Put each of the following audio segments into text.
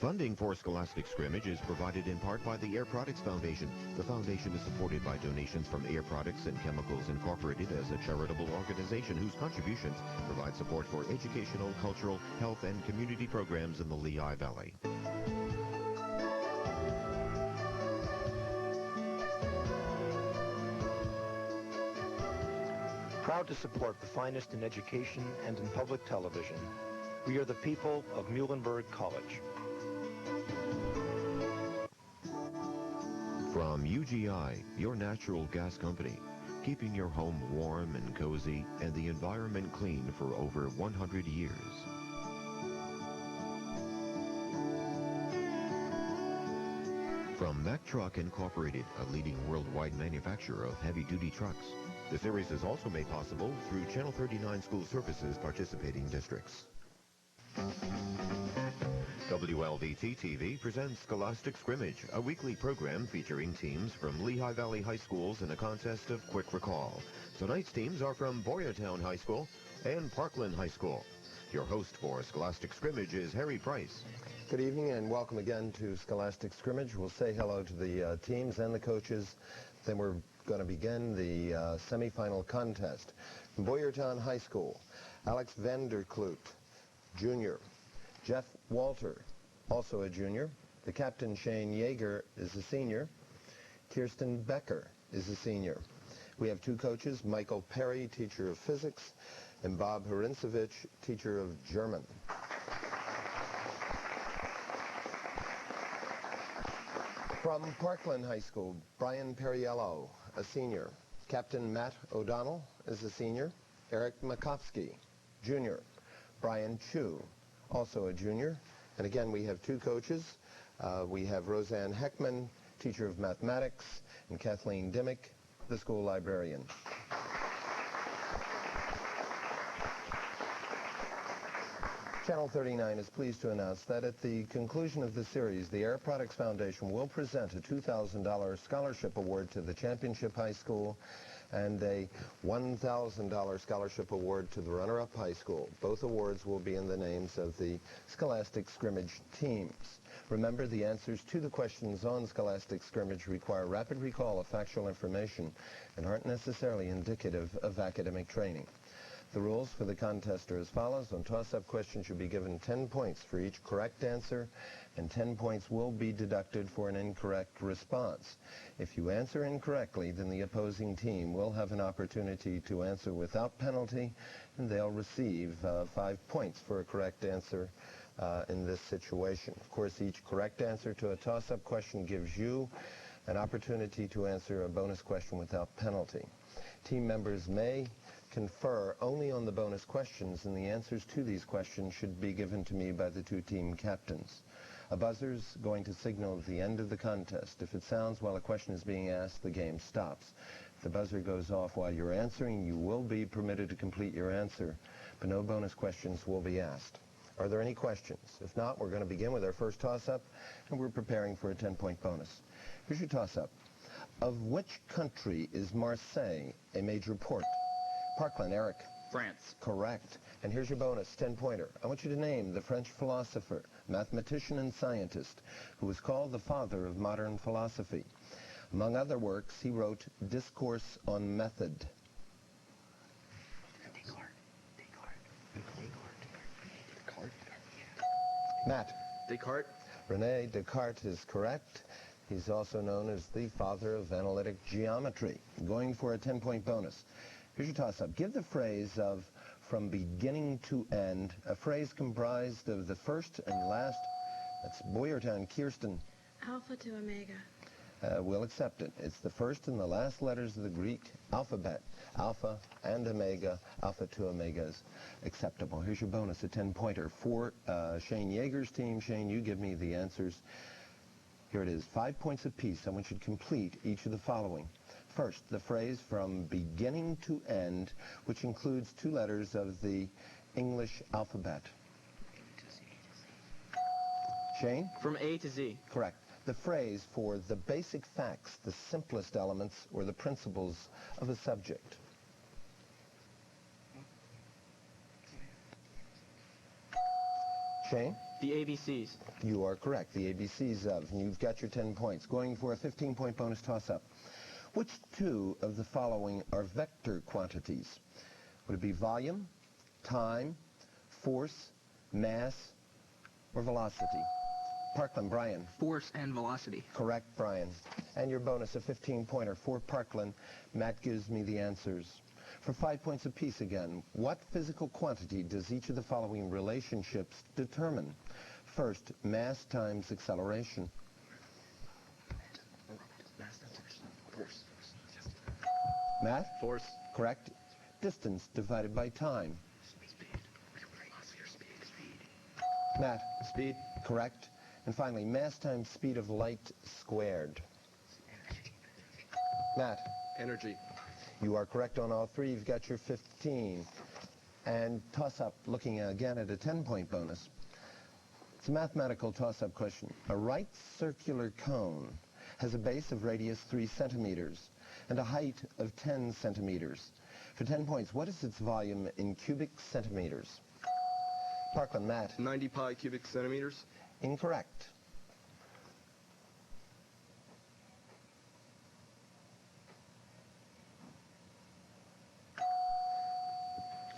Funding for Scholastic Scrimmage is provided in part by the Air Products Foundation. The foundation is supported by donations from Air Products and Chemicals Incorporated as a charitable organization whose contributions provide support for educational, cultural, health, and community programs in the Lehigh Valley. Proud to support the finest in education and in public television, we are the people of Muhlenberg College. From UGI, your natural gas company, keeping your home warm and cozy and the environment clean for over 100 years. From Mack Truck Incorporated, a leading worldwide manufacturer of heavy-duty trucks. The series is also made possible through Channel 39 School Services participating districts. WLVT-TV presents Scholastic Scrimmage, a weekly program featuring teams from Lehigh Valley High Schools in a contest of quick recall. Tonight's teams are from Boyertown High School and Parkland High School. Your host for Scholastic Scrimmage is Harry Price. Good evening and welcome again to Scholastic Scrimmage. We'll say hello to the teams and the coaches. Then we're going to begin the semifinal contest. From Boyertown High School, Alex Vanderkloot, junior. Jeff Walter, also a junior. The captain, Shane Yeager, is a senior. Kirsten Becker is a senior. We have two coaches, Michael Perry, teacher of physics, and Bob Harincevich, teacher of German. From Parkland High School, Brian Perriello, a senior. Captain Matt O'Donnell is a senior. Eric Makovsky, junior. Brian Chu, also a junior. And again, we have two coaches. We have Roseanne Heckman, teacher of mathematics, and Kathleen Dimmick, the school librarian. Channel 39 is pleased to announce that at the conclusion of the series, the Air Products Foundation will present a $2,000 scholarship award to the Championship High School and a $1,000 scholarship award to the runner-up high school. Both awards will be in the names of the Scholastic Scrimmage teams. Remember, the answers to the questions on Scholastic Scrimmage require rapid recall of factual information and aren't necessarily indicative of academic training. The rules for the contest are as follows. On toss-up questions, you'll be given 10 points for each correct answer, and 10 points will be deducted for an incorrect response. If you answer incorrectly, then the opposing team will have an opportunity to answer without penalty, and they'll receive 5 points for a correct answer in this situation. Of course, each correct answer to a toss-up question gives you an opportunity to answer a bonus question without penalty. Team members may confer only on the bonus questions, and the answers to these questions should be given to me by the two team captains. A buzzer's going to signal at the end of the contest. If it sounds while a question is being asked, the game stops. If the buzzer goes off while you're answering, you will be permitted to complete your answer, but no bonus questions will be asked. Are there any questions? If not, we're going to begin with our first toss-up, and we're preparing for a 10-point bonus. Here's your toss-up. Of which country is Marseille a major port? Parkland, Eric. France. Correct. And here's your bonus, 10-pointer. I want you to name the French philosopher, mathematician, and scientist who was called the father of modern philosophy. Among other works, he wrote Discourse on Method. Matt. Descartes. René Descartes is correct. He's also known as the father of analytic geometry. Going for a 10-point bonus. Here's your toss-up. Give the phrase of from beginning to end, a phrase comprised of the first and last. That's Boyertown, Kirsten. Alpha to omega. We'll accept it. It's the first and the last letters of the Greek alphabet. Alpha and omega. Alpha to omega is acceptable. Here's your bonus, a 10-pointer. For Shane Yeager's team, Shane, you give me the answers. Here it is, 5 points apiece. I want you to complete each of the following. First, the phrase from beginning to end, which includes 2 letters of the English alphabet. Shane? From A to Z. Correct. The phrase for the basic facts, the simplest elements, or the principles of a subject. Shane? The ABCs. You are correct. The ABCs of. And you've got your 10 points. Going for a 15-point bonus toss-up. Which two of the following are vector quantities? Would it be volume, time, force, mass, or velocity? Parkland, Brian. Force and velocity. Correct, Brian. And your bonus, a 15-pointer for Parkland. Matt gives me the answers. For 5 points apiece again, what physical quantity does each of the following relationships determine? First, mass times acceleration. Matt? Force. Correct. Distance divided by time. Matt? Speed. Correct. And finally, mass times speed of light squared. Matt? Energy. You are correct on all three. You've got your 15. And toss-up, looking again at a 10-point bonus. It's a mathematical toss-up question. A right circular cone has a base of radius 3 centimeters and a height of 10 centimeters. For 10 points, what is its volume in cubic centimeters? Parkland, Matt. 90 pi cubic centimeters. Incorrect.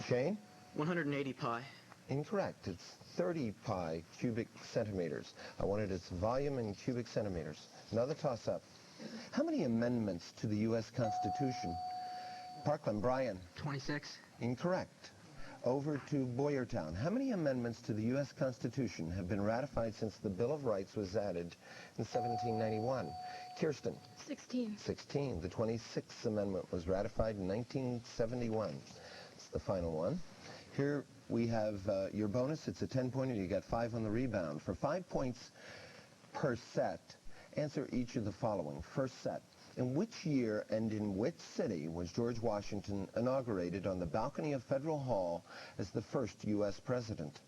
Shane? 180 pi. Incorrect. It's 30 pi cubic centimeters. I wanted its volume in cubic centimeters. Another toss-up. How many amendments to the U.S. Constitution? Parkland, Brian. 26. Incorrect. Over to Boyertown. How many amendments to the U.S. Constitution have been ratified since the Bill of Rights was added in 1791? Kirsten. 16. 16. The 26th Amendment was ratified in 1971. It's the final one. Here we have your bonus. It's a 10-pointer. You got 5 on the rebound. For 5 points per set, answer each of the following. First set. In which year and in which city was George Washington inaugurated on the balcony of Federal Hall as the first U.S. president?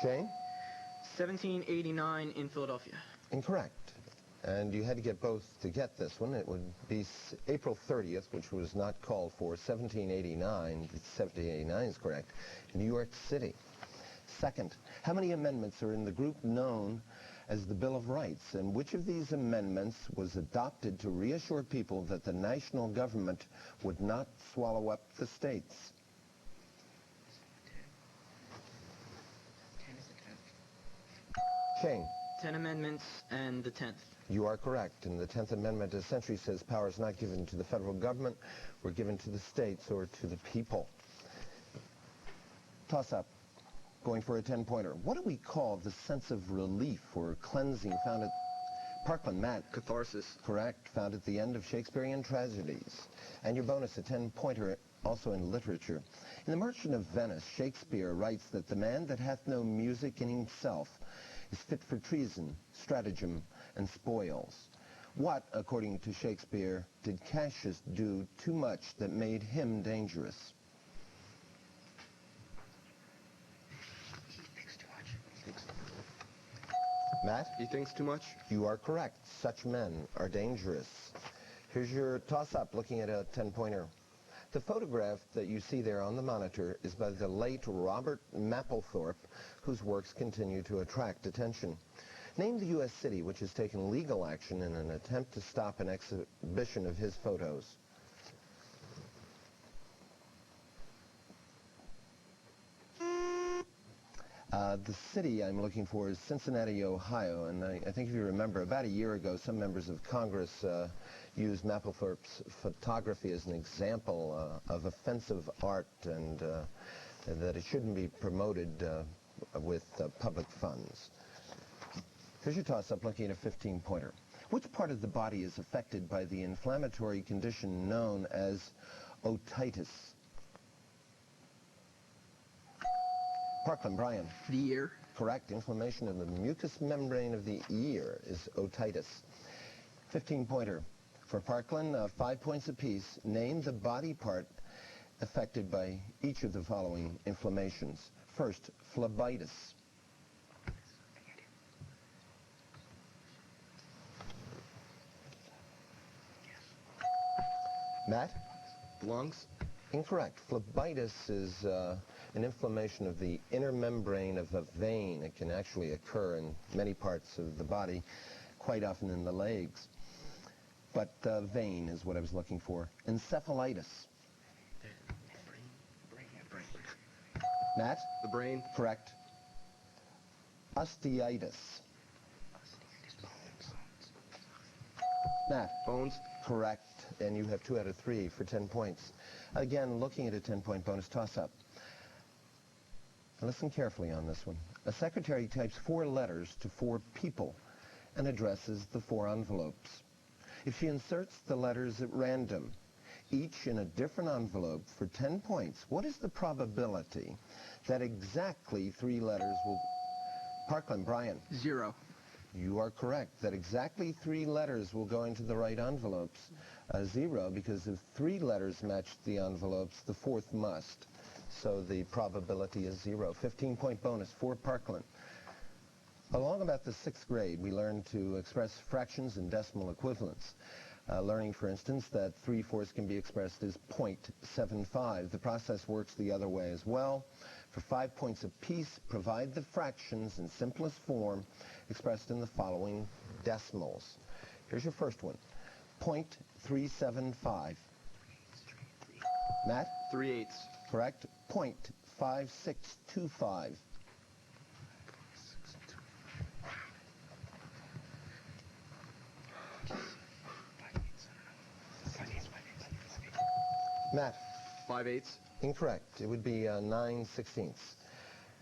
Shane? 1789 in Philadelphia. Incorrect. And you had to get both to get this one. It would be April 30th, which was not called for, 1789. 1789 is correct. In New York City. Second, how many amendments are in the group known as the Bill of Rights? And which of these amendments was adopted to reassure people that the national government would not swallow up the states? Shane. 10 amendments and the 10th. You are correct. And the 10th Amendment essentially says power is not given to the federal government, we're given to the states or to the people. Toss-up. Going for a 10-pointer. What do we call the sense of relief or cleansing found at Parkland, Matt? Catharsis. Correct. Found at the end of Shakespearean tragedies. And your bonus, a 10-pointer, also in literature. In The Merchant of Venice, Shakespeare writes that the man that hath no music in himself is fit for treason, stratagem, and spoils. What, according to Shakespeare, did Cassius do too much that made him dangerous? He thinks too much. Matt? He thinks too much. You are correct. Such men are dangerous. Here's your toss-up looking at a 10-pointer. The photograph that you see there on the monitor is by the late Robert Mapplethorpe, whose works continue to attract attention. Name the U.S. city which has taken legal action in an attempt to stop an exhibition of his photos. The city I'm looking for is Cincinnati, Ohio, and I think if you remember, about a year ago, some members of Congress used Mapplethorpe's photography as an example of offensive art and that it shouldn't be promoted with public funds. Here's your toss-up looking at a 15-pointer. Which part of the body is affected by the inflammatory condition known as otitis? Parkland, Brian. The ear. Correct. Inflammation of the mucous membrane of the ear is otitis. 15-pointer. For Parkland, 5 points apiece. Name the body part affected by each of the following inflammations. First, phlebitis. Matt? Lungs. Incorrect. Phlebitis is an inflammation of the inner membrane of a vein. It can actually occur in many parts of the body, quite often in the legs. But vein is what I was looking for. Encephalitis. Matt? The brain. Correct. Osteitis. Matt? Bones. Correct. And you have 2 out of 3 for 10 points. Again, looking at a 10-point bonus toss-up. Listen carefully on this one. A secretary types 4 letters to 4 people and addresses the 4 envelopes. If she inserts the letters at random, each in a different envelope for 10 points, what is the probability that exactly 3 letters will... Parkland, Brian. 0. You are correct, that exactly 3 letters will go into the right envelopes. 0, because if 3 letters match the envelopes, the 4th must. So the probability is 0. 15-point bonus for Parkland. Along about the 6th grade, we learned to express fractions and decimal equivalents. Learning, for instance, that 3/4 can be expressed as 0.75. The process works the other way as well. For 5 points apiece, provide the fractions in simplest form expressed in the following decimals. Here's your first one. 0.375. Matt? 3/8. Correct. 0.5625. Matt? 5/8. Incorrect. It would be 9/16.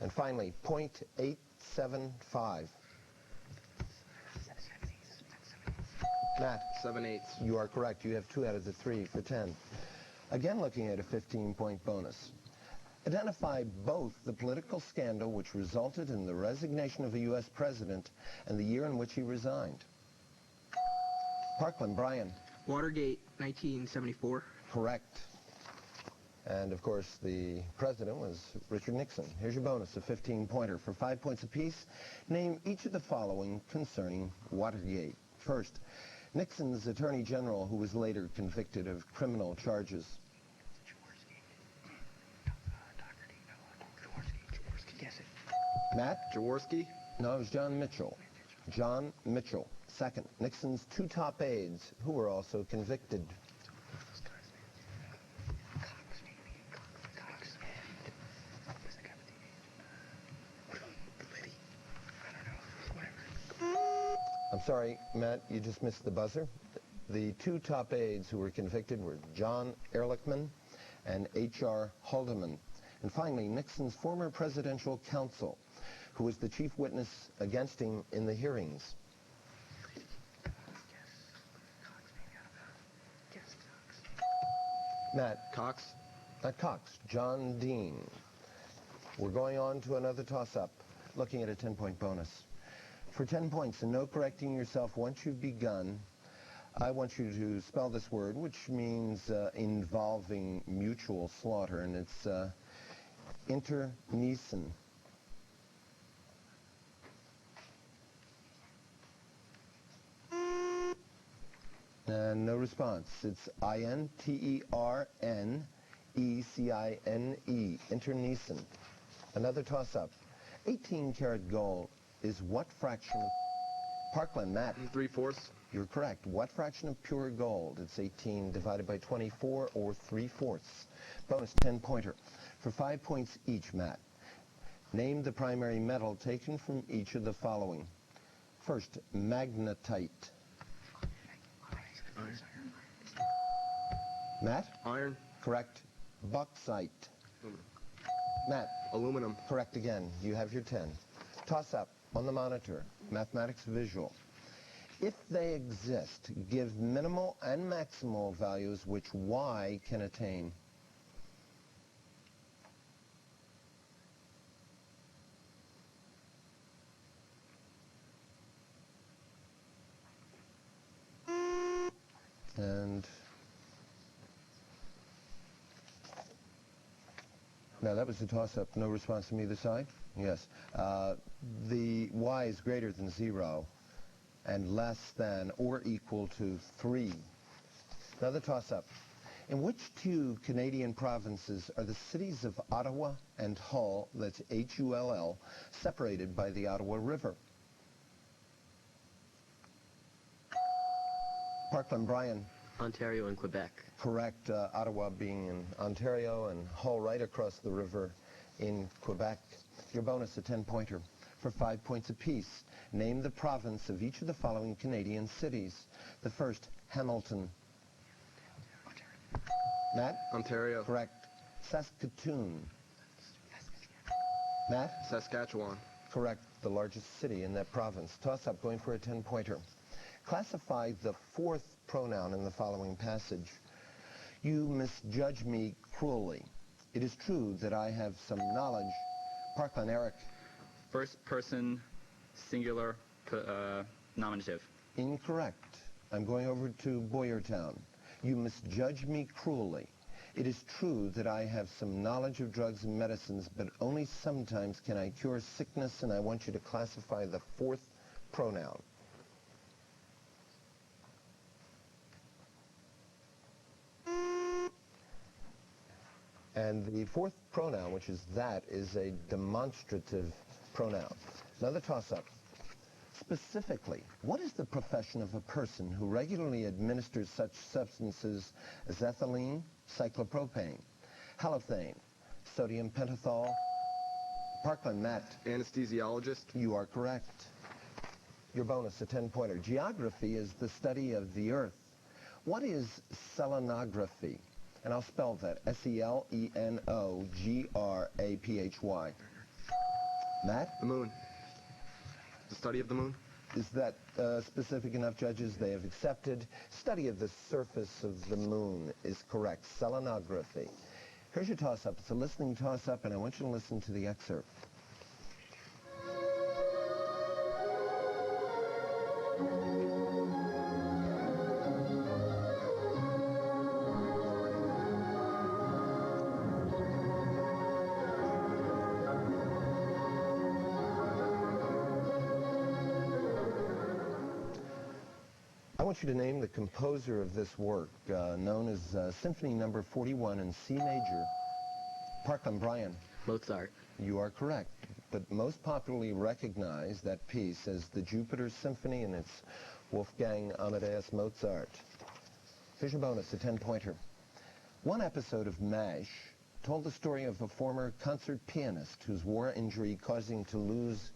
And finally, 0.875. Matt? 7/8. You are correct. You have 2 out of the 3 for 10. Again, looking at a 15-point bonus. Identify both the political scandal which resulted in the resignation of a U.S. president and the year in which he resigned. Parkland, Brian. Watergate, 1974. Correct. And, of course, the president was Richard Nixon. Here's your bonus, a 15-pointer. For 5 points apiece, name each of the following concerning Watergate. First, Nixon's attorney general, who was later convicted of criminal charges. Matt? Jaworski. No, it was John Mitchell. John Mitchell. Second, Nixon's 2 top aides, who were also convicted. I'm sorry, Matt, you just missed the buzzer. The 2 top aides who were convicted were John Ehrlichman and H.R. Haldeman. And finally, Nixon's former presidential counsel, who was the chief witness against him in the hearings. Matt? Cox. Not Cox. John Dean. We're going on to another toss-up, looking at a 10-point bonus. For 10 points, and no correcting yourself once you've begun, I want you to spell this word, which means involving mutual slaughter, and it's internecine. And no response. It's internecine, internecine. Another toss-up. 18-karat gold is what fraction of... Parkland, Matt. 3/4. You're correct. What fraction of pure gold? It's 18 divided by 24, or 3/4. Bonus 10-pointer. For 5 points each, Matt. Name the primary metal taken from each of the following. First, magnetite. Iron. Matt? Iron. Correct. Bauxite. Aluminum. Matt? Aluminum. Correct again. You have your 10. Toss up on the monitor. Mathematics visual. If they exist, give minimal and maximal values which y can attain. And now that was the toss-up. No response from either side? Yes. The y is greater than 0 and less than or equal to 3. Another toss-up. In which two Canadian provinces are the cities of Ottawa and Hull, that's Hull, separated by the Ottawa River? Parkland, Brian. Ontario and Quebec. Correct. Ottawa being in Ontario and Hull right across the river in Quebec. Your bonus, a 10-pointer for 5 points apiece. Name the province of each of the following Canadian cities. The first, Hamilton. Matt? Ontario. Correct. Saskatoon. Matt? Saskatchewan. Correct. The largest city in that province. Toss-up, going for a 10-pointer. Classify the fourth pronoun in the following passage. You misjudge me cruelly. It is true that I have some knowledge. Parkland, Eric. First person, singular, nominative. Incorrect. I'm going over to Boyertown. You misjudge me cruelly. It is true that I have some knowledge of drugs and medicines, but only sometimes can I cure sickness, and I want you to classify the fourth pronoun. And the fourth pronoun, which is that, is a demonstrative pronoun. Another toss-up. Specifically, what is the profession of a person who regularly administers such substances as ethylene, cyclopropane, halothane, sodium pentothal? Parkland, Matt. Anesthesiologist. You are correct. Your bonus, a 10-pointer. Geography is the study of the earth. What is selenography? And I'll spell that, S-E-L-E-N-O-G-R-A-P-H-Y. Matt? The moon. The study of the moon. Is that specific enough, judges? They have accepted. Study of the surface of the moon is correct. Selenography. Here's your toss-up. It's a listening toss-up, and I want you to listen to the excerpt. I want you to name the composer of this work, known as Symphony Number 41 in C major. Parkland, Brian. Mozart. You are correct, but most popularly recognized that piece as the Jupiter Symphony, and it's Wolfgang Amadeus Mozart. Here's your bonus, a 10-pointer. One episode of MASH told the story of a former concert pianist whose war injury caused him to lose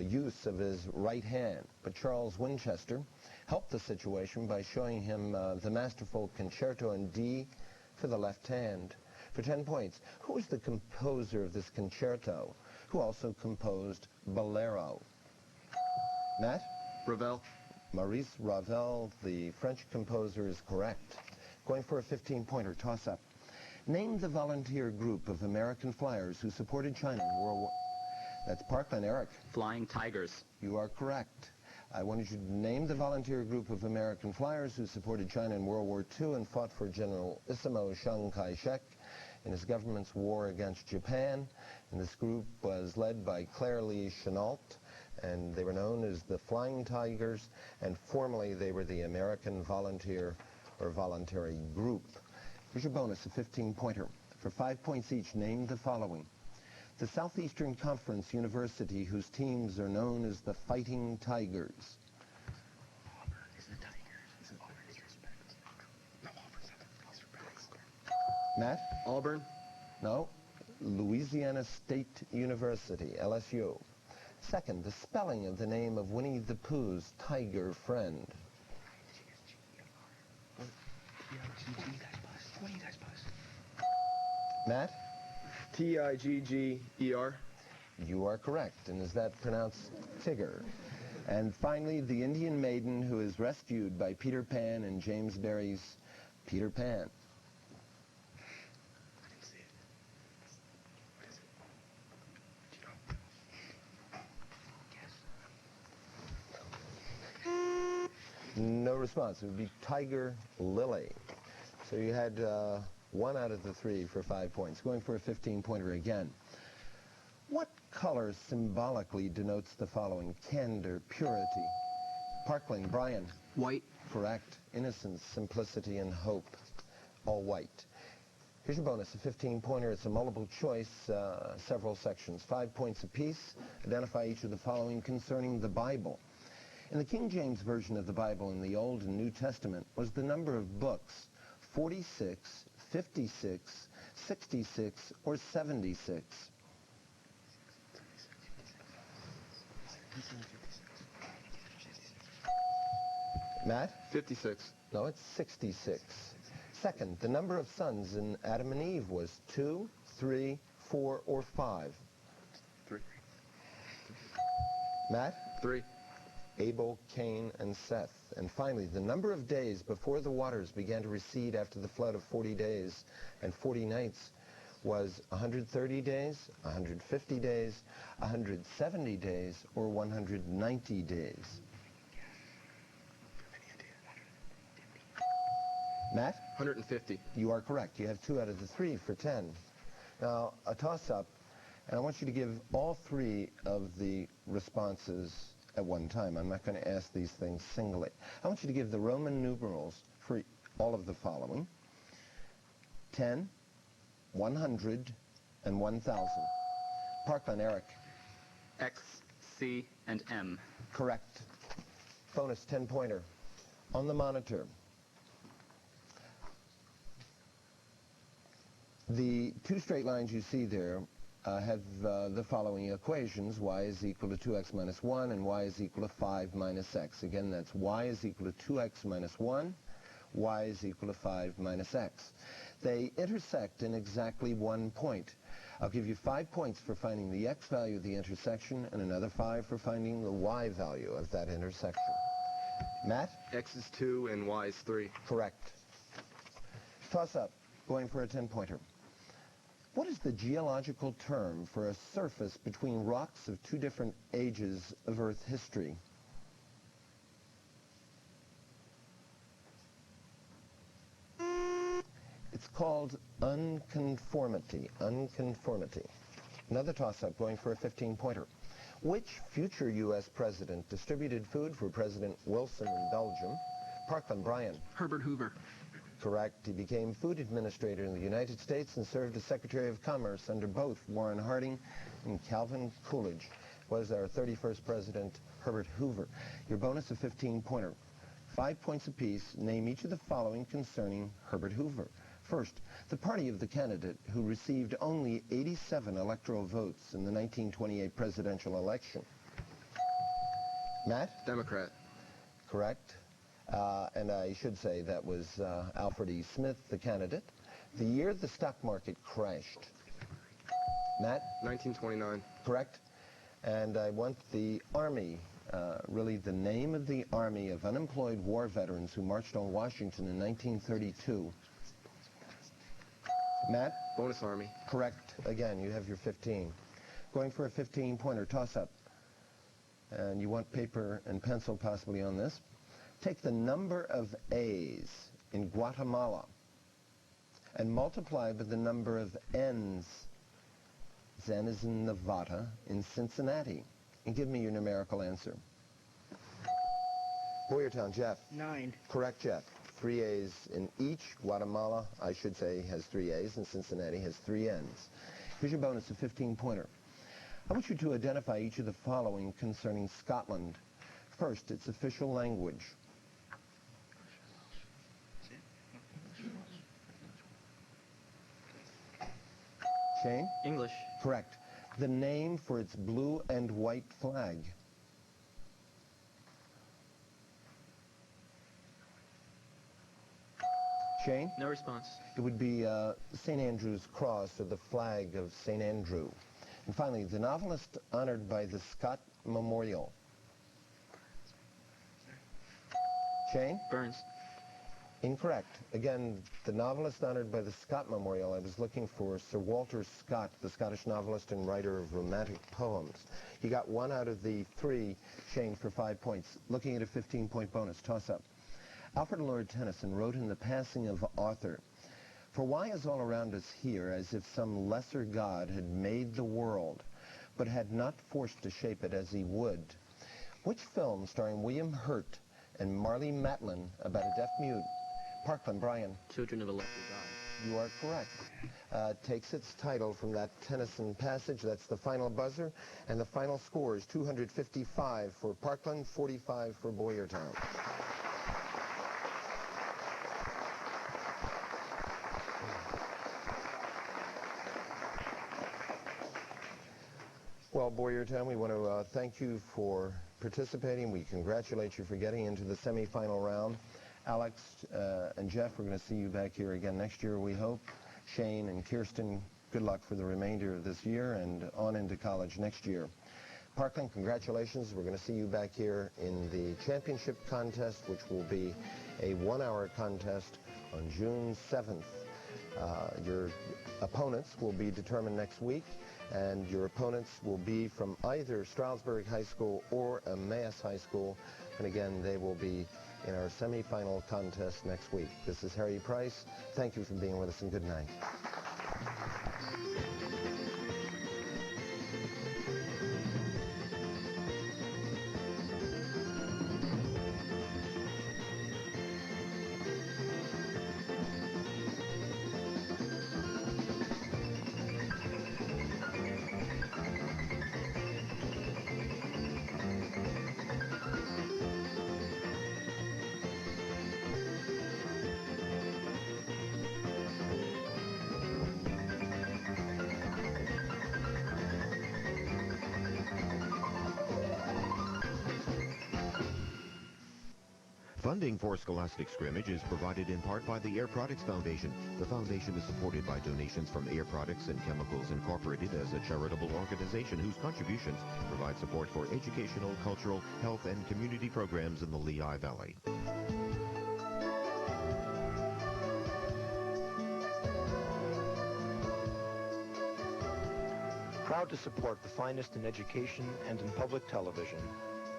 use of his right hand, but Charles Winchester helped the situation by showing him the masterful concerto in D for the left hand. For 10 points, who was the composer of this concerto, who also composed Bolero? Matt? Ravel. Maurice Ravel, the French composer, is correct. Going for a 15-pointer toss-up. Name the volunteer group of American flyers who supported China in World War... That's Parkland, Eric. Flying Tigers. You are correct. I wanted you to name the volunteer group of American flyers who supported China in World War II and fought for Generalissimo Chiang Kai-shek in his government's war against Japan. And this group was led by Claire Lee Chenault, and they were known as the Flying Tigers, and formerly they were the American Volunteer or Voluntary Group. Here's your bonus, a 15-pointer. For 5 points each, name the following. The Southeastern Conference University, whose teams are known as the Fighting Tigers. Matt? Auburn. No. Louisiana State University, LSU. Second, the spelling of the name of Winnie the Pooh's tiger friend. Matt? Tigger. You are correct. And is that pronounced Tigger? And finally, the Indian maiden who is rescued by Peter Pan in James Barrie's Peter Pan. No response. It would be Tiger Lily. So you had 1 out of the 3 for 5 points. Going for a 15-pointer again. What color symbolically denotes the following? Candor, purity. Parkland, Brian. White. Correct. Innocence, simplicity, and hope. all white. Here's your bonus, a 15-pointer. It's a multiple choice, several sections, 5 points apiece. Identify each of the following concerning the Bible. In the King James Version of the Bible in the Old and New Testament, was the number of books 46, 56, 66, or 76? Matt? 56. No, it's 66. Second, the number of sons in Adam and Eve was 2, 3, 4, or 5? 3. Matt? 3. Abel, Cain, and Seth. And finally, the number of days before the waters began to recede after the flood of 40 days and 40 nights was 130 days, 150 days, 170 days, or 190 days? Matt? 150. You are correct. You have 2 out of the 3 for 10. Now, a toss-up, and I want you to give all 3 of the responses at one time. I'm not going to ask these things singly. I want you to give the Roman numerals for all of the following: 10, 100, and 1,000. Parkland, Eric. X, C, and M. Correct. Bonus 10-pointer. On the monitor, the 2 straight lines you see there have the following equations. Y is equal to 2x minus 1, and y is equal to 5 minus x. Again, that's y is equal to 2x minus 1, y is equal to 5 minus x. They intersect in exactly 1 point. I'll give you 5 points for finding the x value of the intersection, and another 5 for finding the y value of that intersection. Matt? X is 2 and Y is 3. Correct. Toss up, going for a 10-pointer. What is the geological term for a surface between rocks of 2 different ages of Earth history? It's called unconformity. Unconformity. Another toss-up, going for a 15-pointer. Which future U.S. president distributed food for President Wilson in Belgium? Parkland, Brian. Herbert Hoover. Correct. He became food administrator in the United States and served as Secretary of Commerce under both Warren Harding and Calvin Coolidge. Was our 31st president, Herbert Hoover. Your bonus, a 15-pointer. 5 points apiece. Name each of the following concerning Herbert Hoover. First, the party of the candidate who received only 87 electoral votes in the 1928 presidential election. Matt? Democrat. Correct. And I should say that was Alfred E. Smith, the candidate. The year the stock market crashed. Matt? 1929. Correct. And I want the Army, really the name of the Army of unemployed war veterans who marched on Washington in 1932. Matt? Bonus Army. Correct. Again, you have your 15. Going for a 15-pointer toss-up. And you want paper and pencil possibly on this. Take the number of A's in Guatemala and multiply by the number of N's. Zen is in Nevada, in Cincinnati. And give me your numerical answer. Boyertown, Jeff. 9. Correct, Jeff. 3 A's in each. Guatemala, I should say, has 3 A's, and Cincinnati has 3 N's. Here's your bonus, a 15-pointer. I want you to identify each of the following concerning Scotland. First, its official language. Shane? English. Correct. The name for its blue and white flag. Shane? No response. It would be St. Andrew's Cross, or the flag of St. Andrew. And finally, the novelist honored by the Scott Memorial. Shane? Burns. Incorrect. Again, the novelist honored by the Scott Memorial, I was looking for Sir Walter Scott, the Scottish novelist and writer of romantic poems. He got 1 out of the 3, Shane, for 5 points. Looking at a 15-point bonus, toss-up. Alfred Lord Tennyson wrote in The Passing of Arthur, "For why is all around us here as if some lesser god had made the world, but had not forced to shape it as he would?" Which film starring William Hurt and Marlee Matlin about a deaf mute Parkland, Brian. Children of a Lesser God. You are correct. Takes its title from that Tennyson passage. That's the final buzzer. And the final score is 255 for Parkland, 45 for Boyertown. Well, Boyertown, we want to thank you for participating. We congratulate you for getting into the semifinal round. Alex and Jeff, we're going to see you back here again next year, we hope. Shane and Kirsten, good luck for the remainder of this year and on into college next year. Parkland, congratulations. We're going to see you back here in the championship contest, which will be a one-hour contest on June 7th. Your opponents will be determined next week, and your opponents will be from either Stroudsburg High School or Emmaus High School. And again, they will be in our semifinal contest next week. This is Harry Price. Thank you for being with us, and good night. Funding for Scholastic Scrimmage is provided in part by the Air Products Foundation. The foundation is supported by donations from Air Products and Chemicals Incorporated as a charitable organization whose contributions provide support for educational, cultural, health, and community programs in the Lehigh Valley. Proud to support the finest in education and in public television,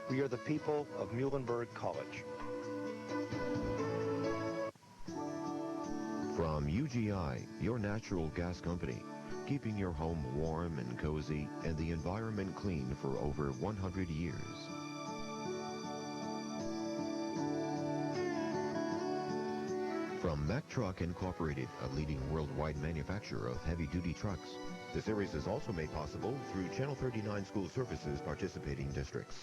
we are the people of Muhlenberg College. From UGI, your natural gas company, keeping your home warm and cozy and the environment clean for over 100 years. From Mack Truck Incorporated, a leading worldwide manufacturer of heavy-duty trucks. The series is also made possible through Channel 39 School Services participating districts.